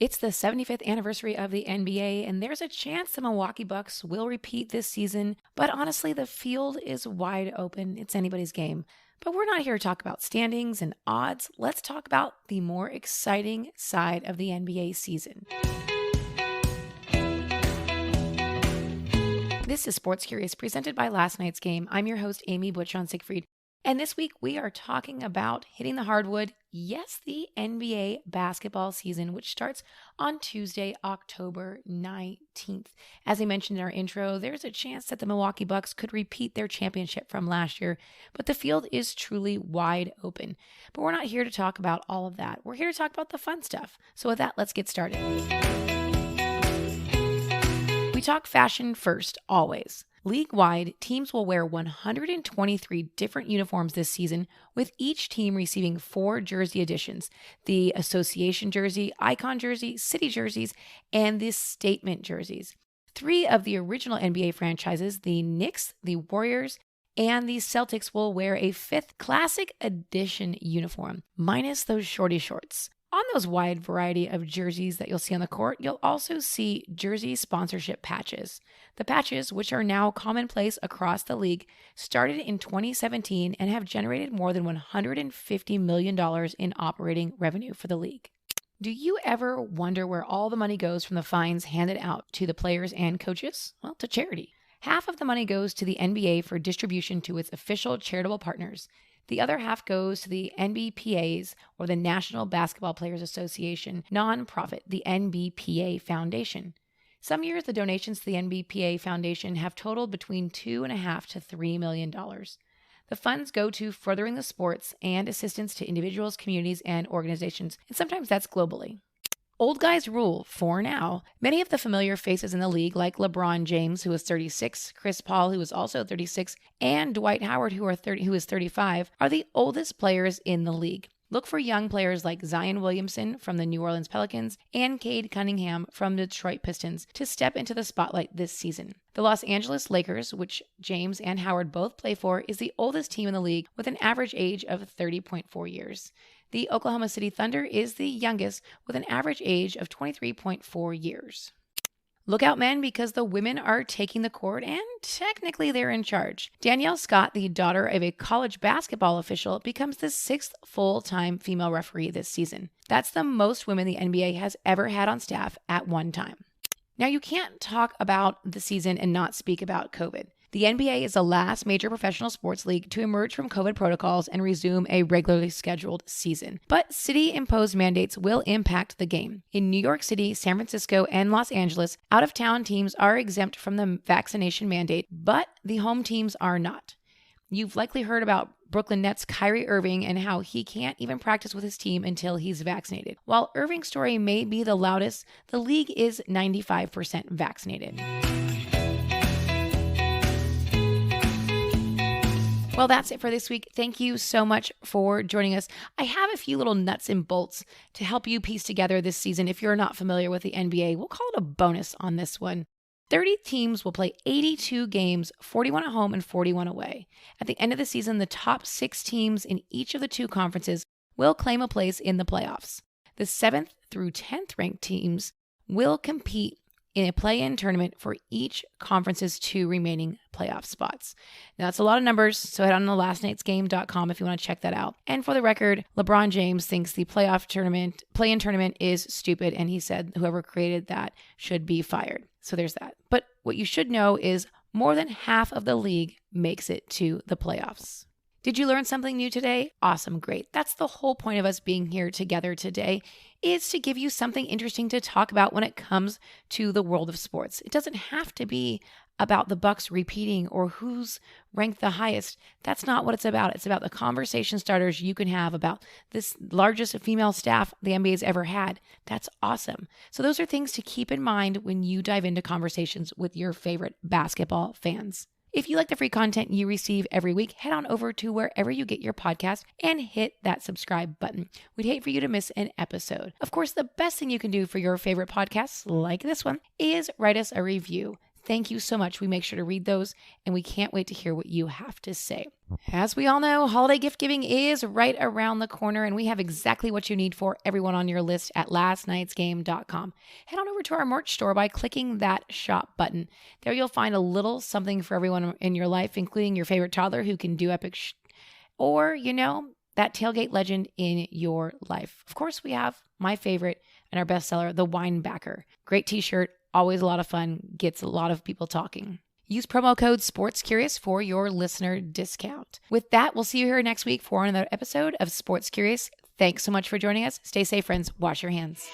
It's the 75th anniversary of the NBA, and there's a chance the Milwaukee Bucks will repeat this season. But honestly, the field is wide open. It's anybody's game. But we're not here to talk about standings and odds. Let's talk about the more exciting side of the NBA season. This is Sports Curious, presented by Last Night's Game. I'm your host, Amy Butchon-Siegfried. And this week, we are talking about hitting the hardwood. Yes, the NBA basketball season, which starts on Tuesday, October 19th. As I mentioned in our intro, there's a chance that the Milwaukee Bucks could repeat their championship from last year, but the field is truly wide open. But we're not here to talk about all of that. We're here to talk about the fun stuff. So with that, let's get started. We talk fashion first, always. League-wide, teams will wear 123 different uniforms this season, with each team receiving 4 jersey additions: the association jersey, icon jersey, city jerseys, and the statement jerseys. 3 of the original NBA franchises, the Knicks, the Warriors, and the Celtics, will wear a 5th classic edition uniform, minus those shorty shorts. On those wide variety of jerseys that you'll see on the court, you'll also see jersey sponsorship patches. The patches, which are now commonplace across the league, started in 2017 and have generated more than $150 million in operating revenue for the league. Do you ever wonder where all the money goes from the fines handed out to the players and coaches? Well, to charity. Half of the money goes to the NBA for distribution to its official charitable partners. The other half goes to the NBPA's, or the National Basketball Players Association, nonprofit, the NBPA Foundation. Some years, the donations to the NBPA Foundation have totaled between $2.5 to $3 million. The funds go to furthering the sports and assistance to individuals, communities, and organizations, and sometimes that's globally. Old guys rule for now. Many of the familiar faces in the league, like LeBron James, who is 36, Chris Paul, who is also 36, and Dwight Howard, who is 35, are the oldest players in the league. Look for young players like Zion Williamson from the New Orleans Pelicans and Cade Cunningham from the Detroit Pistons to step into the spotlight this season. The Los Angeles Lakers, which James and Howard both play for, is the oldest team in the league with an average age of 30.4 years. The Oklahoma City Thunder is the youngest with an average age of 23.4 years. Look out, men, because the women are taking the court and technically they're in charge. Danielle Scott, the daughter of a college basketball official, becomes the 6th full-time female referee this season. That's the most women the NBA has ever had on staff at one time. Now, you can't talk about the season and not speak about COVID. The NBA is the last major professional sports league to emerge from COVID protocols and resume a regularly scheduled season. But city-imposed mandates will impact the game. In New York City, San Francisco, and Los Angeles, out-of-town teams are exempt from the vaccination mandate, but the home teams are not. You've likely heard about Brooklyn Nets' Kyrie Irving and how he can't even practice with his team until he's vaccinated. While Irving's story may be the loudest, the league is 95% vaccinated. Well, that's it for this week. Thank you so much for joining us. I have a few little nuts and bolts to help you piece together this season. If you're not familiar with the NBA, we'll call it a bonus on this one. 30 teams will play 82 games, 41 at home and 41 away. At the end of the season, the top 6 teams in each of the 2 conferences will claim a place in the playoffs. The 7th through 10th ranked teams will compete in a play-in tournament for each conference's 2 remaining playoff spots. Now, that's a lot of numbers, so head on to lastnightsgame.com if you want to check that out. And for the record, LeBron James thinks the play-in tournament is stupid, and he said whoever created that should be fired. So there's that. But what you should know is more than half of the league makes it to the playoffs. Did you learn something new today? Awesome, great. That's the whole point of us being here together today, is to give you something interesting to talk about when it comes to the world of sports. It doesn't have to be about the Bucks repeating or who's ranked the highest. That's not what it's about. It's about the conversation starters you can have about this largest female staff the NBA's ever had. That's awesome. So those are things to keep in mind when you dive into conversations with your favorite basketball fans. If you like the free content you receive every week, head on over to wherever you get your podcast and hit that subscribe button. We'd hate for you to miss an episode. Of course, the best thing you can do for your favorite podcasts, like this one, is write us a review. Thank you so much. We make sure to read those, and we can't wait to hear what you have to say. As we all know, holiday gift giving is right around the corner, and we have exactly what you need for everyone on your list at lastnightsgame.com. Head on over to our merch store by clicking that shop button. There you'll find a little something for everyone in your life, including your favorite toddler who can do epic or, that tailgate legend in your life. Of course, we have my favorite and our bestseller, the Winebacker. Great t-shirt, always a lot of fun, gets a lot of people talking. Use promo code SportsCurious for your listener discount. With that, we'll see you here next week for another episode of Sports Curious. Thanks so much for joining us. Stay safe, friends. Wash your hands.